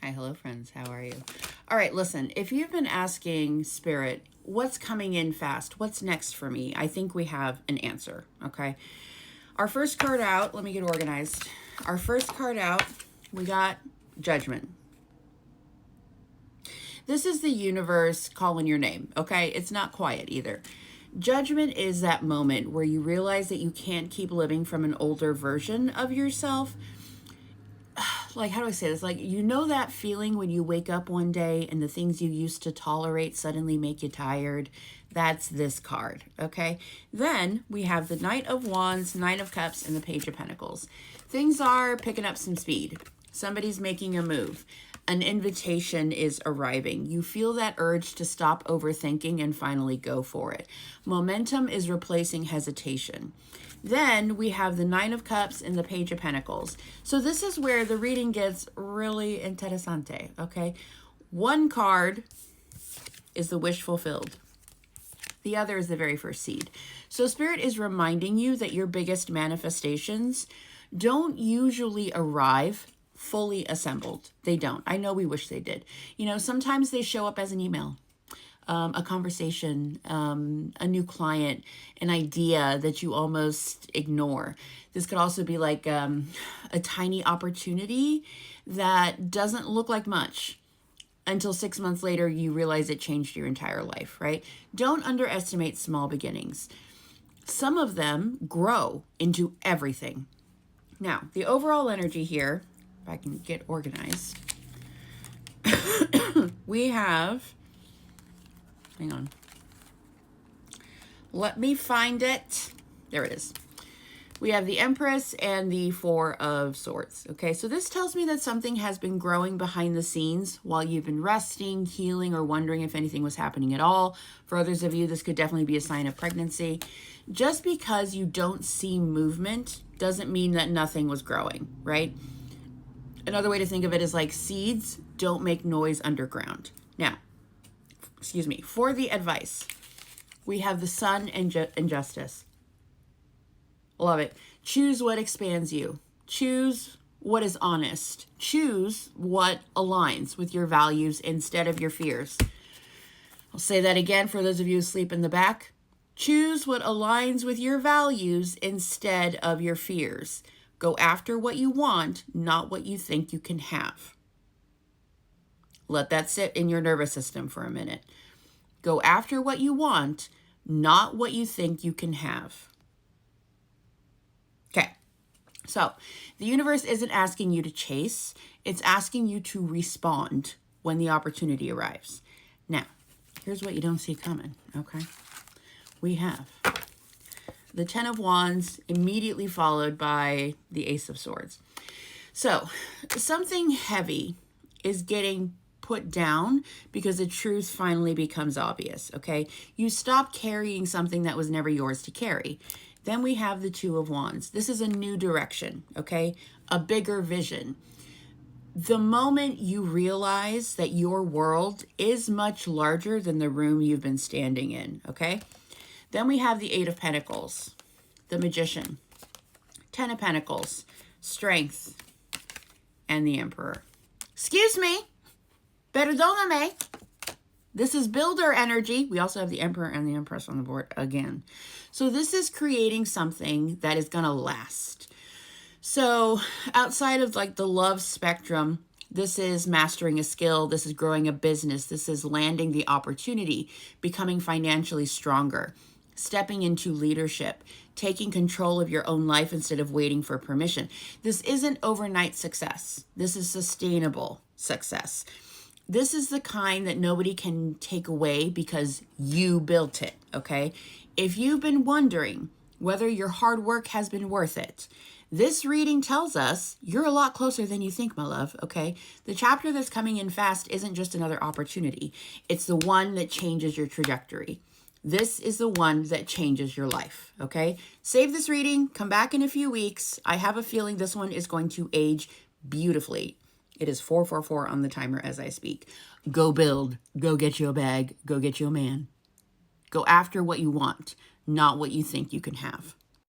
Hi, hello, friends. How are you? All right, listen, if you've been asking Spirit, what's coming in fast? What's next for me? I think we have an answer, okay? Our first card out, let me get organized. Our first card out, we got Judgment. This is the universe calling your name, okay? It's not quiet either. Judgment is that moment where you realize that you can't keep living from an older version of yourself. Like, how do I say this? Like, you know that feeling when you wake up one day and the things you used to tolerate suddenly make you tired? That's this card, okay? Then we have the Knight of Wands, Nine of Cups, and the Page of Pentacles. Things are picking up some speed. Somebody's making a move. An invitation is arriving. You feel that urge to stop overthinking and finally go for it. Momentum is replacing hesitation. Then we have the Nine of Cups and the Page of Pentacles. So this is where the reading gets really interesante, okay? One card is the wish fulfilled. The other is the very first seed. So Spirit is reminding you that your biggest manifestations don't usually arrive fully assembled. They don't. I know we wish they did. You know, sometimes they show up as an email. A conversation, a new client, an idea that you almost ignore. This could also be like a tiny opportunity that doesn't look like much until 6 months later you realize it changed your entire life, right? Don't underestimate small beginnings. Some of them grow into everything. Now, the overall energy here, if I can get organized, we have... Hang on. Let me find it. There it is. We have the Empress and the Four of Swords. Okay, so this tells me that something has been growing behind the scenes while you've been resting, healing, or wondering if anything was happening at all. For others of you, this could definitely be a sign of pregnancy. Just because you don't see movement doesn't mean that nothing was growing, right? Another way to think of it is like seeds don't make noise underground. Now, excuse me, for the advice, we have the Sun and Justice. Love it. Choose what expands you. Choose what is honest. Choose what aligns with your values instead of your fears. I'll say that again for those of you asleep in the back. Choose what aligns with your values instead of your fears. Go after what you want, not what you think you can have. Let that sit in your nervous system for a minute. Go after what you want, not what you think you can have. Okay, so the universe isn't asking you to chase. It's asking you to respond when the opportunity arrives. Now, here's what you don't see coming, okay? We have the Ten of Wands immediately followed by the Ace of Swords. So something heavy is getting put down because the truth finally becomes obvious, okay? You stop carrying something that was never yours to carry. Then we have the Two of Wands. This is a new direction, okay? A bigger vision. The moment you realize that your world is much larger than the room you've been standing in, okay? Then we have the Eight of Pentacles, the Magician, Ten of Pentacles, Strength, and the Emperor. Excuse me. Perdóname. This is builder energy. We also have the Emperor and the Empress on the board again. So this is creating something that is going to last. So outside of like the love spectrum, this is mastering a skill. This is growing a business. This is landing the opportunity, becoming financially stronger, stepping into leadership, taking control of your own life instead of waiting for permission. This isn't overnight success. This is sustainable success. This is the kind that nobody can take away because you built it, okay? If you've been wondering whether your hard work has been worth it, this reading tells us you're a lot closer than you think, my love, okay? The chapter that's coming in fast isn't just another opportunity. It's the one that changes your trajectory. This is the one that changes your life, okay? Save this reading. Come back in a few weeks. I have a feeling this one is going to age beautifully. It is 4:44 on the timer as I speak. Go build. Go get you a bag. Go get you a man. Go after what you want, not what you think you can have.